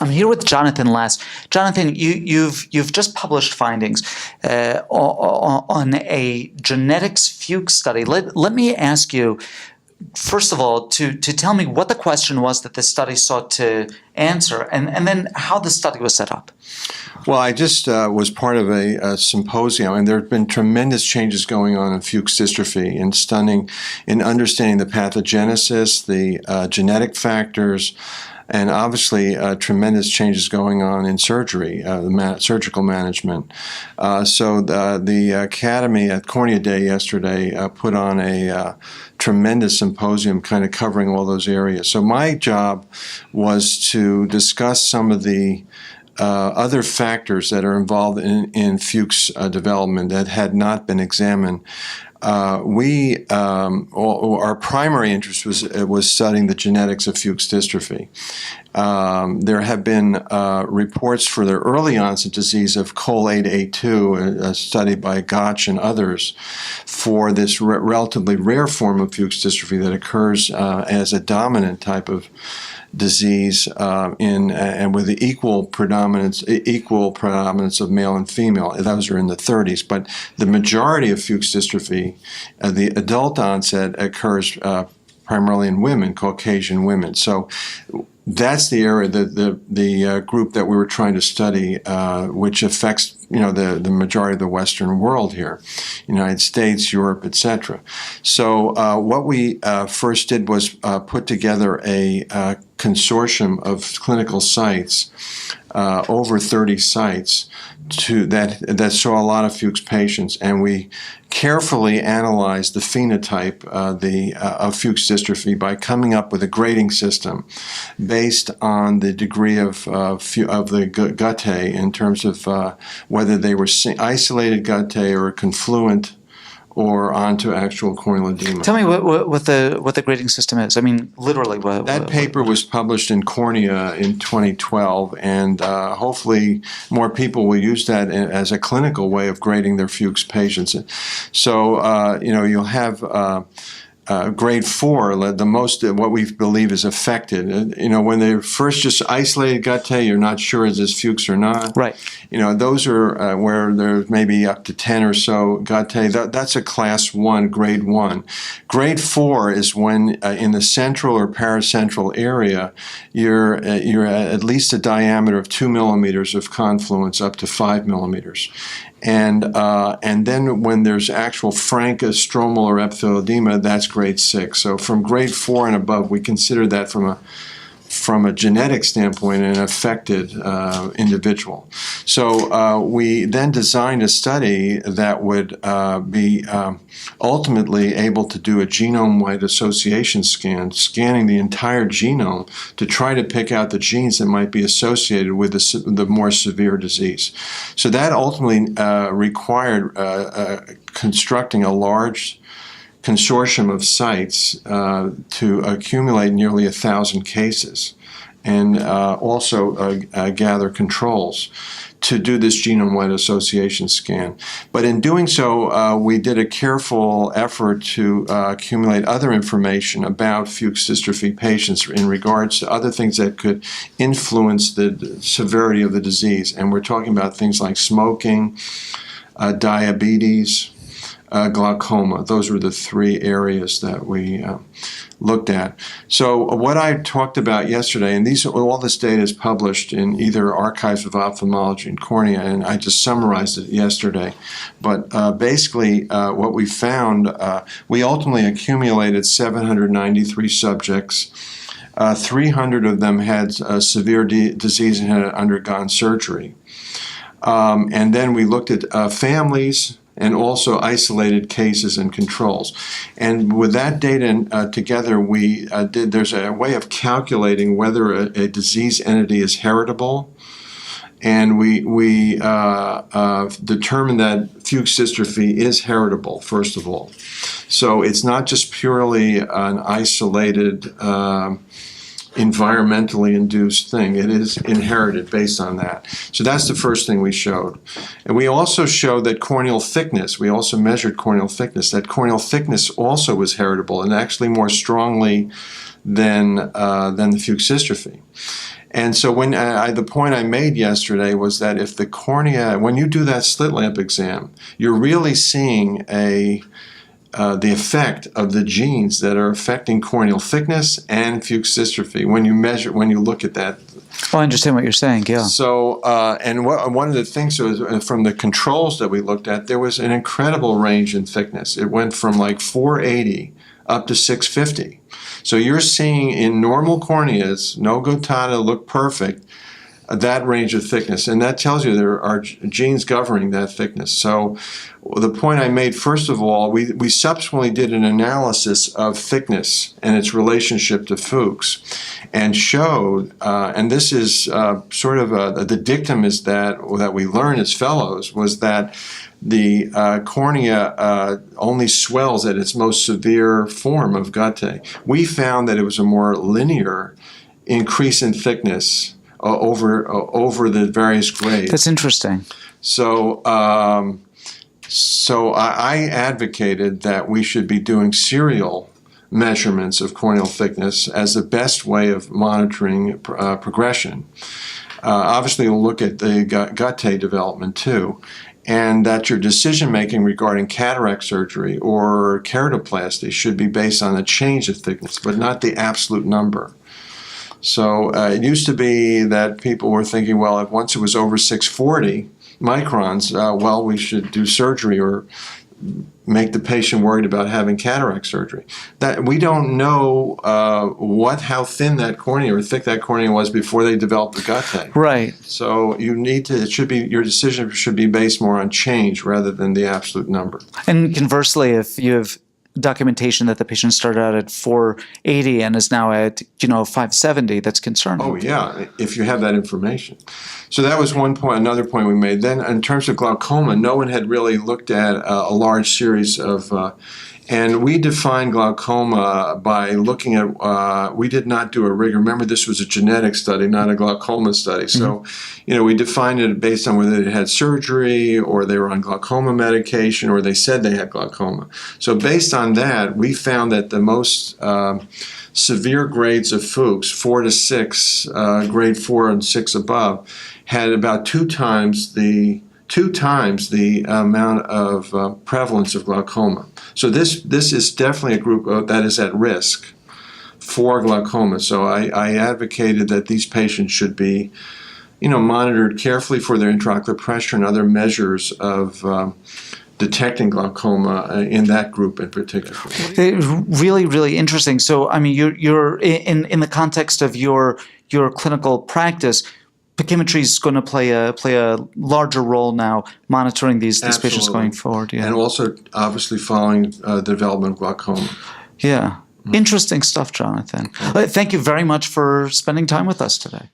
I'm here with Jonathan Lass. Jonathan, you've just published findings on a genetics Fuchs study. Let me ask you, first of all, to tell me what the question was that the study sought to answer, and then how the study was set up. Well, I just was part of a symposium, and there have been tremendous changes going on in Fuchs dystrophy in understanding the pathogenesis, the genetic factors, and obviously tremendous changes going on in surgery, surgical management. So the Academy at Cornea Day yesterday put on a tremendous symposium kind of covering all those areas. So my job was to discuss some of the other factors that are involved in Fuchs development that had not been examined. Our primary interest was studying the genetics of Fuchs dystrophy. There have been reports for the early onset disease of COL8A2, a study by Gotch and others, for this relatively rare form of Fuchs dystrophy that occurs as a dominant type of disease and with the equal predominance of male and female. Those are in the 30s, but the majority of Fuchs dystrophy, the adult onset, occurs primarily in women, Caucasian women. So that's the area, the group that we were trying to study, which affects the majority of the Western world here, United States, Europe, etc. So what we first did was put together a consortium of clinical sites, over 30 sites, that saw a lot of Fuchs patients, and we carefully analyzed the phenotype of Fuchs dystrophy by coming up with a grading system based on the degree of the guttae in terms of whether they were isolated guttae or confluent or onto actual corneal edema. Tell me what the grading system is. I mean, literally. That paper was published in Cornea in 2012, and hopefully more people will use that as a clinical way of grading their Fuchs patients. So, you'll have grade 4, the most what we believe is affected. When they're first just isolated guttae, you're not sure is this Fuchs or not. Right. Those are where there's maybe up to 10 or so guttae. That's a class 1, grade 1. Grade 4 is when in the central or paracentral area, you're at least a diameter of 2 millimeters of confluence up to 5 millimeters. And then when there's actual frank stromal or epithelial edema, that's grade 6. So from grade 4 and above, we consider that from a genetic standpoint an affected individual. So we then designed a study that would be ultimately able to do a genome-wide association scan, scanning the entire genome to try to pick out the genes that might be associated with the more severe disease. So that ultimately required constructing a large consortium of sites to accumulate nearly 1,000 cases and also gather controls to do this genome-wide association scan. But in doing so, we did a careful effort to accumulate other information about Fuchs dystrophy patients in regards to other things that could influence the severity of the disease. And we're talking about things like smoking, diabetes, glaucoma. Those were the 3 areas that we looked at. So what I talked about yesterday, and all this data is published in either Archives of Ophthalmology and Cornea, and I just summarized it yesterday. But basically what we found, we ultimately accumulated 793 subjects. 300 of them had severe disease and had undergone surgery. And then we looked at families, and also isolated cases and controls. And with that data together, there's a way of calculating whether a disease entity is heritable. And we determined that Fuchs dystrophy is heritable, first of all. So it's not just purely an isolated environmentally induced thing. It is inherited based on that. So that's the first thing we showed. And we also showed that corneal thickness, we also measured corneal thickness, that corneal thickness also was heritable and actually more strongly than the Fuchs dystrophy. And so when the point I made yesterday was that if the cornea, when you do that slit lamp exam, you're really seeing the effect of the genes that are affecting corneal thickness and Fuchs dystrophy when you look at that. Oh, I understand what you're saying, yeah. So, one of the things was from the controls that we looked at, there was an incredible range in thickness. It went from like 480 up to 650. So you're seeing in normal corneas, no gotada, look perfect, that range of thickness. And that tells you there are genes governing that thickness. So the point I made, first of all, we subsequently did an analysis of thickness and its relationship to Fuchs and showed, and this is sort of the dictum is that we learned as fellows, was that the cornea only swells at its most severe form of Gauté. We found that it was a more linear increase in thickness over the various grades. That's interesting. So, I advocated that we should be doing serial measurements of corneal thickness as the best way of monitoring progression. Obviously, we'll look at the Gauté development too, and that your decision-making regarding cataract surgery or keratoplasty should be based on a change of thickness, but not the absolute number. So it used to be that people were thinking, well, if once it was over 640 microns, well, we should do surgery or make the patient worried about having cataract surgery. That we don't know how thin that cornea or thick that cornea was before they developed the Gauté. Right. So you need to. Your decision should be based more on change rather than the absolute number. And conversely, if you have documentation that the patient started out at 480 and is now at 570, that's concerning. Oh yeah, if you have that information. So that was one point. Another point we made. Then in terms of glaucoma, no one had really looked at a large series of and we defined glaucoma by looking at, we did not do a rigor. Remember, this was a genetic study, not a glaucoma study. So, we defined it based on whether they had surgery or they were on glaucoma medication or they said they had glaucoma. So based on that, we found that the most severe grades of Fuchs, 4 to 6, grade 4 and 6 above, had about two times the amount of prevalence of glaucoma. So this is definitely a group that is at risk for glaucoma. So I advocated that these patients should be, monitored carefully for their intraocular pressure and other measures of detecting glaucoma in that group in particular. Really, really interesting. So, I mean, you're in the context of your clinical practice, pachymetry is going to play a larger role now monitoring these patients going forward. Yeah. And also, obviously, following the development of glaucoma. Yeah. Interesting stuff, Jonathan. Thank you very much for spending time with us today.